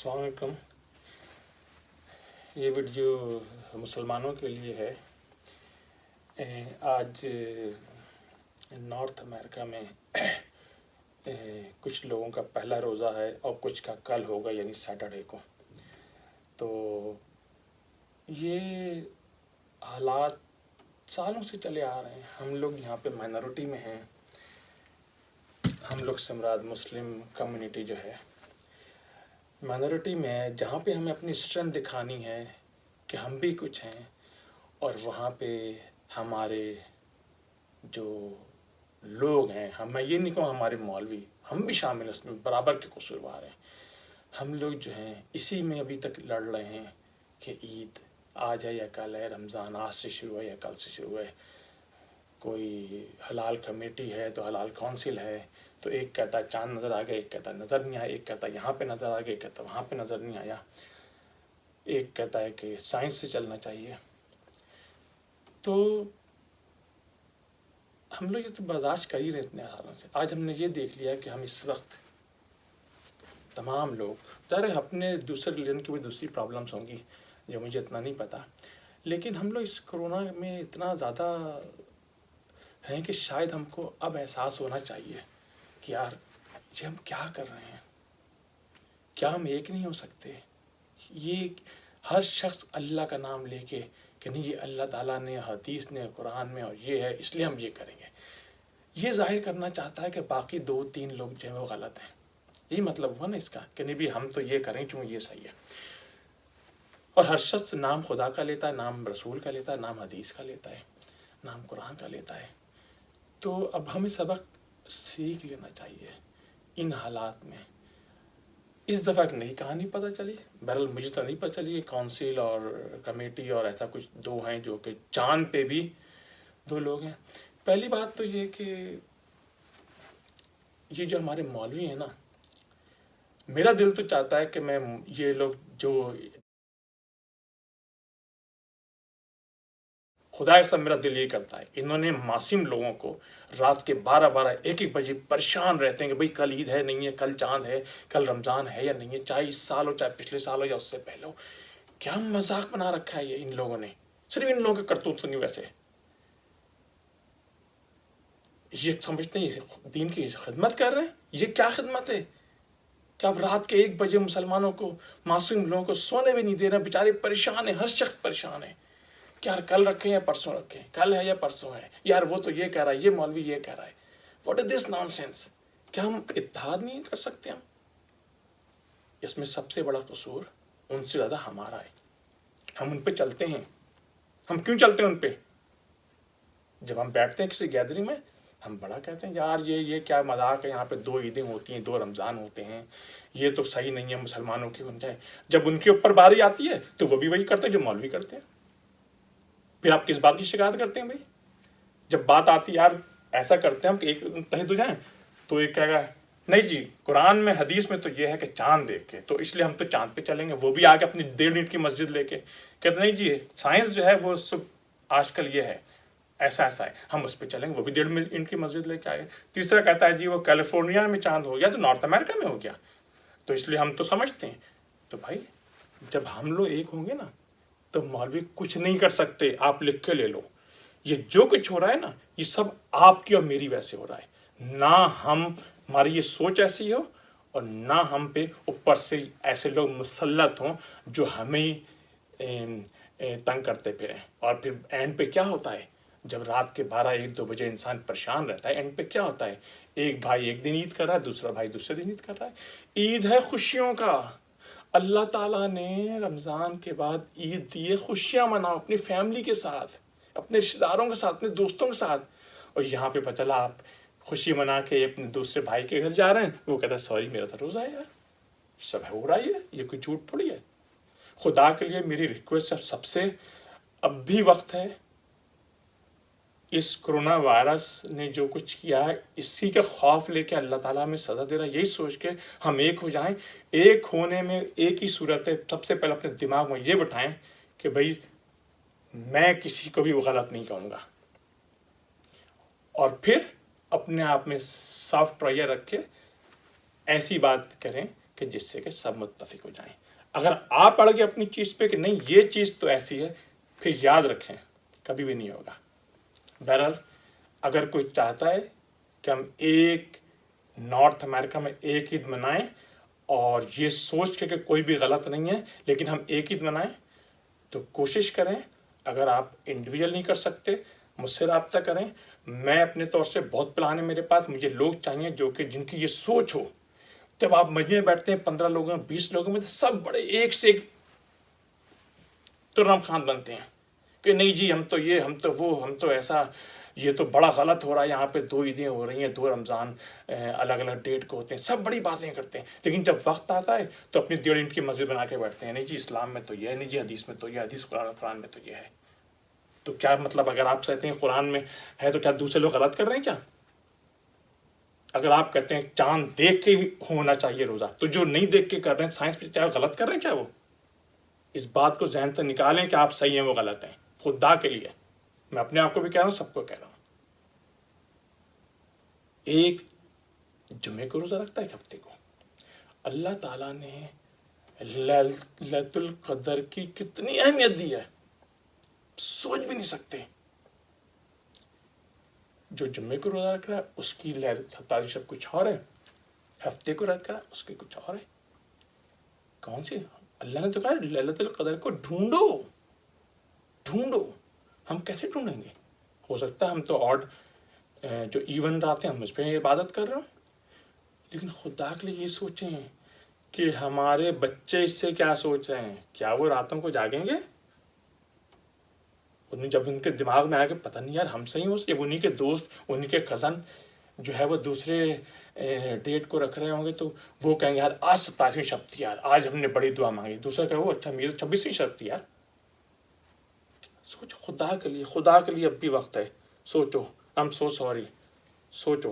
अस्सलाम वालेकुम। ये वीडियो मुसलमानों के लिए है। आज नॉर्थ अमेरिका में कुछ लोगों का पहला रोज़ा है और कुछ का कल होगा, यानी सैटरडे को। तो ये हालात सालों से चले आ रहे हैं। हम लोग यहाँ पे माइनॉरिटी में हैं। हम लोग से मुराद मुस्लिम कम्युनिटी जो है माइनॉरिटी में, जहाँ पे हमें अपनी स्ट्रेंथ दिखानी है कि हम भी कुछ हैं, और वहाँ पे हमारे जो लोग हैं, मैं ये नहीं कहूँ हमारे मौलवी, हम भी शामिल हैं उसमें, बराबर के कसूरवार हैं। हम लोग जो हैं इसी में अभी तक लड़ रहे हैं कि ईद आज है या कल है, रमज़ान आज से शुरू है या कल से शुरू है। कोई हलाल कमेटी है तो हलाल काउंसिल है, तो एक कहता है चांद नज़र आ गया, एक कहता है नज़र नहीं आया, एक कहता है यहाँ पे नज़र आ गया, एक कहता है वहाँ पे नज़र नहीं आया, एक कहता है कि साइंस से चलना चाहिए। तो हम लोग ये तो बर्दाश्त कर ही रहे इतने सालों से। आज हमने ये देख लिया कि हम इस वक्त तमाम लोग, ज़ाहिर अपने दूसरे रिलीजन की भी दूसरी प्रॉब्लम्स होंगी जो मुझे इतना नहीं पता, लेकिन हम लोग इस कोरोना में इतना ज़्यादा हैं कि शायद हमको अब एहसास होना चाहिए कि यार ये हम क्या कर रहे हैं, क्या हम एक नहीं हो सकते। ये हर शख्स अल्लाह का नाम लेके कि नहीं ये अल्लाह ताला ने, हदीस ने, कुरान में, और ये है इसलिए हम ये करेंगे, ये जाहिर करना चाहता है कि बाकी 2-3 लोग जो है वो गलत हैं। यही मतलब हुआ ना इसका कि नहीं भी हम तो ये करें क्योंकि ये सही है। और हर शख्स नाम खुदा का लेता है, नाम रसूल का लेता है, नाम हदीस का लेता है, नाम कुरान का लेता है। तो अब हमें सबक सीख लेना चाहिए इन हालात में। इस दफ़ा एक नई कहानी पता चली, बहरहाल मुझे तो नहीं पता चली, काउंसिल और कमेटी और ऐसा कुछ दो हैं जो कि चांद पे भी 2 लोग हैं। पहली बात तो ये कि ये जो हमारे मौलवी हैं ना, मेरा दिल तो चाहता है कि मैं ये लोग जो खुदा के साथ मेरा दिल ये करता है, इन्होंने मासूम लोगों को रात के 12-12, 1-1 बजे परेशान रहते हैं कि भाई कल ईद है नहीं है, कल चांद है, कल रमज़ान है या नहीं है, चाहे इस साल हो, चाहे पिछले साल हो या उससे पहले हो। क्या मजाक बना रखा है ये इन लोगों ने। सिर्फ इन लोगों के करतूत नहीं, वैसे ये समझते हैं दीन की खिदमत कर रहे हैं। ये क्या खिदमत है कि आप रात के 1 बजे मुसलमानों को, मासूम लोगों को सोने भी नहीं दे रहे, बेचारे परेशान है, हर शख्स परेशान है कि यार कल रखें या परसों रखें, कल है या परसों है, यार वो तो ये कह रहा है, ये मौलवी ये कह रहा है। What is this nonsense. क्या हम इत्तेहाद नहीं कर सकते? हम इसमें सबसे बड़ा कसूर उनसे ज़्यादा हमारा है। हम उन पे चलते हैं। हम क्यों चलते हैं उन पे? जब हम बैठते हैं किसी गैदरिंग में, हम बड़ा कहते हैं यार ये क्या मजाक है, यहाँ पे 2 ईदें होती हैं, 2 रमज़ान होते हैं, ये तो सही नहीं है मुसलमानों की होनी चाहिए। जब उनके ऊपर बारी आती है तो वो भी वही करते हैं जो मौलवी करते हैं। फिर आप किस बात की शिकायत करते हैं भाई? जब बात आती यार ऐसा करते हैं हम कि एक मुत्तहिद हो जाएं, तो एक कहेगा नहीं जी कुरान में हदीस में तो ये है कि चांद देख के, तो इसलिए हम तो चांद पे चलेंगे। वो भी आके अपनी 1.5 ईंट की मस्जिद लेके कहते नहीं जी साइंस जो है वो सब आजकल ये है, ऐसा ऐसा है, हम उस पर चलेंगे। वो भी 1.5 ईंट की मस्जिद लेके आए। तीसरा कहता है जी वो कैलिफोर्निया में चांद हो गया तो नॉर्थ अमेरिका में हो गया, तो इसलिए हम तो समझते हैं। तो भाई जब हम लोग एक होंगे ना तो मौलवी कुछ नहीं कर सकते। आप लिख के ले लो, ये जो कुछ हो रहा है ना, ये सब आपकी और मेरी वैसे हो रहा है ना। हमारी ये सोच ऐसी हो और ना हम पे ऊपर से ऐसे लोग मुसल्लत हों जो हमें तंग करते फिरें। और फिर एंड पे क्या होता है, जब रात के 12-1-2 बजे इंसान परेशान रहता है, एंड पे क्या होता है, एक भाई एक दिन ईद कर रहा है, दूसरा भाई दूसरे दिन ईद कर रहा है। ईद है खुशियों का। अल्लाह ताला ने रमज़ान के बाद ईद दी है, खुशियाँ मनाओ अपनी फैमिली के साथ, अपने रिश्तेदारों के साथ, अपने दोस्तों के साथ। और यहाँ पे पता चला आप खुशी मना के अपने दूसरे भाई के घर जा रहे हैं, वो कहता है सॉरी मेरा तो रोज़ा है यार। सब हो रहा है, ये कोई झूठ थोड़ी है। खुदा के लिए मेरी रिक्वेस्ट सबसे, अब भी वक्त है। इस कोरोना वायरस ने जो कुछ किया है, इसी का खौफ लेके अल्लाह ताला हमें सज़ा दे रहा है। यही सोच के हम एक हो जाएं। एक होने में एक ही सूरत है, सबसे पहले अपने दिमाग में ये बिठाएं कि भाई मैं किसी को भी गलत नहीं कहूँगा, और फिर अपने आप में सॉफ्ट रवैया रख के ऐसी बात करें کہ جس سے کہ سب متفق ہو جائیں. اگر آپ اڑ گئے اپنی چیز پہ کہ نہیں یہ چیز تو ایسی ہے، پھر یاد رکھیں کبھی بھی نہیں ہوگا. بہرحال اگر کوئی چاہتا ہے کہ ہم ایک نارتھ امریکہ میں ایک عید منائیں اور یہ سوچ کے کہ کوئی بھی غلط نہیں ہے لیکن ہم ایک عید منائیں، تو کوشش کریں. اگر آپ انڈیویجول نہیں کر سکتے مجھ سے رابطہ کریں. میں اپنے طور سے بہت پلان ہے میرے پاس. مجھے لوگ چاہیے جو کہ جن کی یہ سوچ ہو. جب آپ مجمع میں بیٹھتے ہیں 15 لوگوں میں 20 لوگوں میں تو سب بڑے ایک سے ایک ترم خان بنتے ہیں کہ نہیں جی ہم تو یہ ہم تو وہ ہم تو ایسا، یہ تو بڑا غلط ہو رہا ہے، یہاں پہ 2 عیدیں ہو رہی ہیں، 2 رمضان الگ الگ ڈیٹ کو ہوتے ہیں. سب بڑی باتیں کرتے ہیں لیکن جب وقت آتا ہے تو اپنی 1.5 اینٹ کی مسجد بنا کے بیٹھتے ہیں. نہیں جی اسلام میں تو یہ ہے، نہیں جی حدیث میں تو یہ، حدیث قرآن میں تو یہ ہے. تو کیا مطلب اگر آپ کہتے ہیں قرآن میں ہے تو کیا دوسرے لوگ غلط کر رہے ہیں کیا؟ اگر آپ کہتے ہیں چاند دیکھ کے ہونا چاہیے روزہ، تو جو نہیں دیکھ کے کر رہے ہیں سائنس پہ کیا غلط کر رہے ہیں کیا وہ؟ اس بات کو ذہن سے نکالیں کہ آپ صحیح ہیں وہ غلط ہیں. خدا کے لیے میں اپنے آپ کو بھی کہہ رہا ہوں، سب کو کہہ رہا ہوں. ایک جمعے کو روزہ رکھتا ہے ایک ہفتے کو. اللہ تعالیٰ نے لیلۃ القدر کی کتنی اہمیت دی ہے سوچ بھی نہیں سکتے. جو جمعے کو روزہ رکھ رہا ہے اس کی 27 شب کچھ اور ہے، ہفتے کو رکھ رہا ہے اس کی کچھ اور ہے. کون سی؟ اللہ نے تو کہا لیلۃ القدر کو ڈھونڈو ڈھونڈو. ہم کیسے ڈھونڈیں گے؟ ہو سکتا ہے ہم تو آڈ جو ایون رات ہیں ہم اس پہ عبادت کر رہے ہوں، لیکن خدا کے لیے یہ سوچیں کہ ہمارے بچے اس سے کیا سوچ رہے ہیں. کیا وہ راتوں کو جاگیں گے؟ جب ان کے دماغ میں آیا کہ پتہ نہیں یار ہم صحیح ہوں، جب انہی کے دوست انہی کے کزن جو ہے وہ دوسرے ڈیٹ کو رکھ رہے ہوں گے تو وہ کہیں گے یار آج 27ویں شب تھی یار، آج ہم نے بڑی دعا مانگی. دوسرا کہ وہ اچھا میری 26ویں شب تھی یار. سوچو خدا کے لیے اب بھی وقت ہے. سوچو. I'm so sorry. سوچو.